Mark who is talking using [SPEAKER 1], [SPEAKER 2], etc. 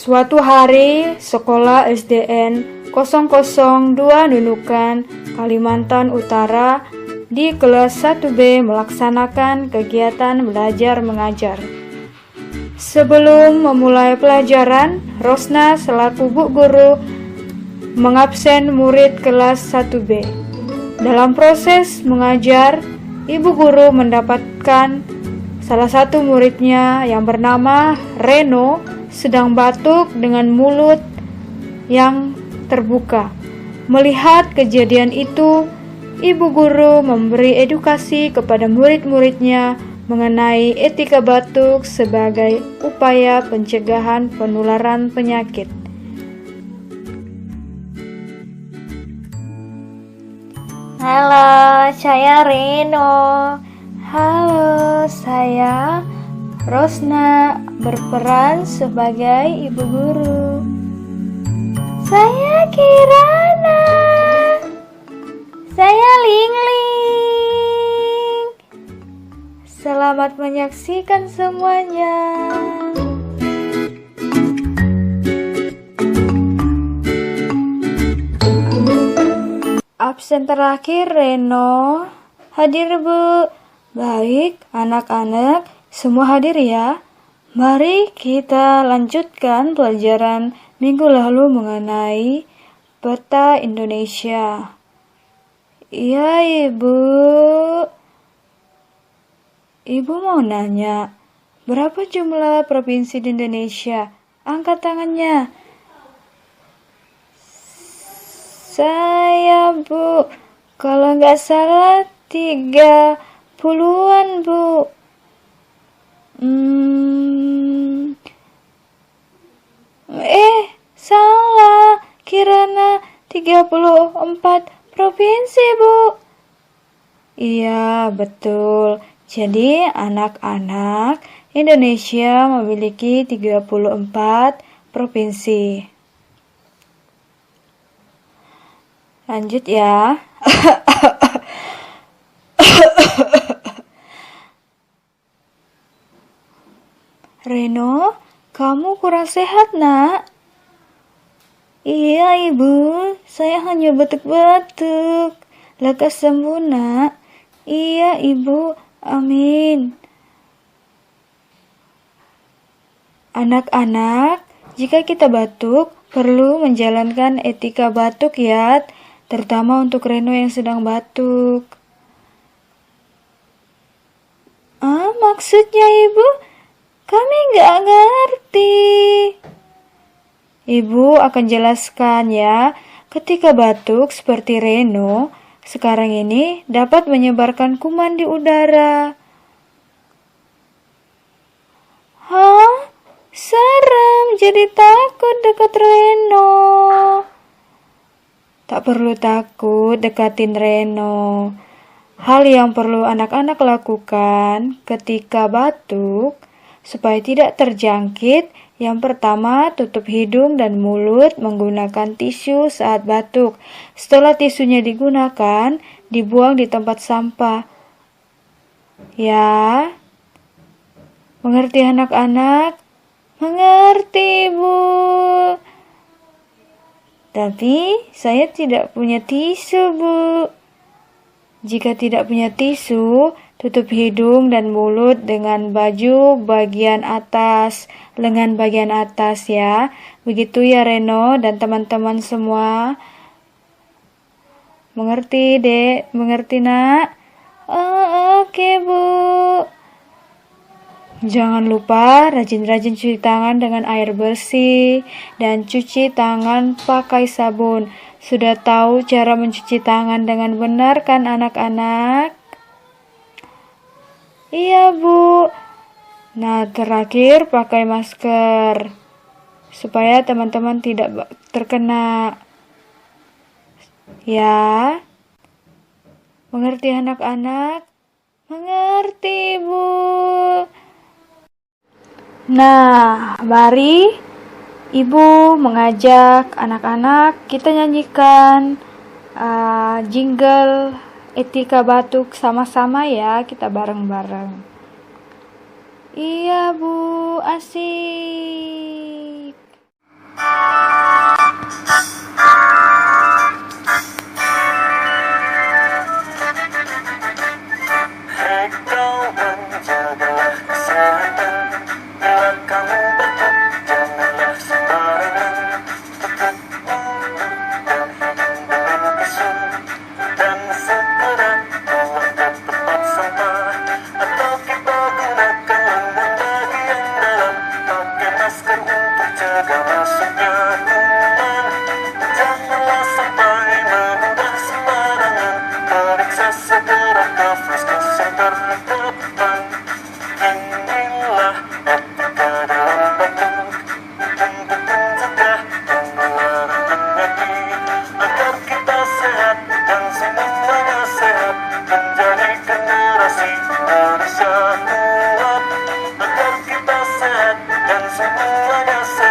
[SPEAKER 1] Suatu hari, sekolah SDN 002 Nunukan, Kalimantan Utara di kelas 1B melaksanakan kegiatan belajar mengajar. Sebelum memulai pelajaran, Rosna selaku bu guru mengabsen murid kelas 1B. Dalam proses mengajar, ibu guru mendapatkan salah satu muridnya yang bernama Reno sedang batuk dengan mulut yang terbuka. Melihat kejadian itu, ibu guru memberi edukasi kepada murid-muridnya mengenai etika batuk sebagai upaya pencegahan penularan penyakit.
[SPEAKER 2] Halo, saya Reno. Halo, saya Rosna, berperan sebagai ibu guru. Saya Kirana. Saya Lingling. Selamat menyaksikan semuanya.
[SPEAKER 1] Absen terakhir Reno. Hadir Bu. Baik, anak-anak, semua hadir ya. Mari kita lanjutkan pelajaran minggu lalu mengenai peta Indonesia. Iya, Ibu. Ibu mau nanya, berapa jumlah provinsi di Indonesia? Angkat tangannya. Saya, Bu. Kalau nggak salah 30-an, Bu. Salah. Kirana 34 provinsi, Bu. Iya, betul. Jadi, anak-anak Indonesia memiliki 34 provinsi. Lanjut ya. Reno, kamu kurang sehat, Nak. Iya, Ibu. Saya hanya batuk-batuk. Lekas sembuh, Nak. Iya, Ibu. Amin. Anak-anak, jika kita batuk, perlu menjalankan etika batuk ya, terutama untuk Reno yang sedang batuk. Maksudnya Ibu? Kami nggak ngerti. Ibu akan jelaskan ya, ketika batuk seperti Reno, sekarang ini dapat menyebarkan kuman di udara. Hah? Serem, jadi takut dekat Reno. Tak perlu takut dekatin Reno. Hal yang perlu anak-anak lakukan ketika batuk supaya tidak terjangkit, yang pertama tutup hidung dan mulut menggunakan tisu saat batuk. Setelah tisunya digunakan, dibuang di tempat sampah. Ya, mengerti anak-anak? Mengerti, Bu. Tapi saya tidak punya tisu, Bu. Jika tidak punya tisu, tutup hidung dan mulut dengan baju bagian atas, lengan bagian atas ya. Begitu ya Reno dan teman-teman semua. Mengerti, Dek? Mengerti, Nak? Oke, Bu. Jangan lupa rajin-rajin cuci tangan dengan air bersih dan cuci tangan pakai sabun. Sudah tahu cara mencuci tangan dengan benar kan anak-anak? Iya, Bu. Nah, terakhir pakai masker supaya teman-teman tidak terkena. Ya. Mengerti anak-anak? Mengerti, Bu. Nah, mari Ibu mengajak anak-anak kita nyanyikan jingle etika batuk sama-sama ya, kita bareng-bareng. Iya Bu, asik.
[SPEAKER 3] Hei kau menjagalah kesehatan, bila kamu batuk janganlah sembarangan. Tetap dan hidung dengan bisu, dan segera buang ke tempat sampah. Atau kita gunakan lumbung bagian dalam, pakai masker untuk jaga masuknya kuman. Janganlah sampai mengunggah sembarangan, periksa segera ke vaskes yang terdepan. Inilah etika dalam batuk, untuk mencegah penularan penyakit, agar kita sehat dan semuanya sehat, menjadi generasi Indonesia kuat. Agar kita sehat dan semuanya sehat,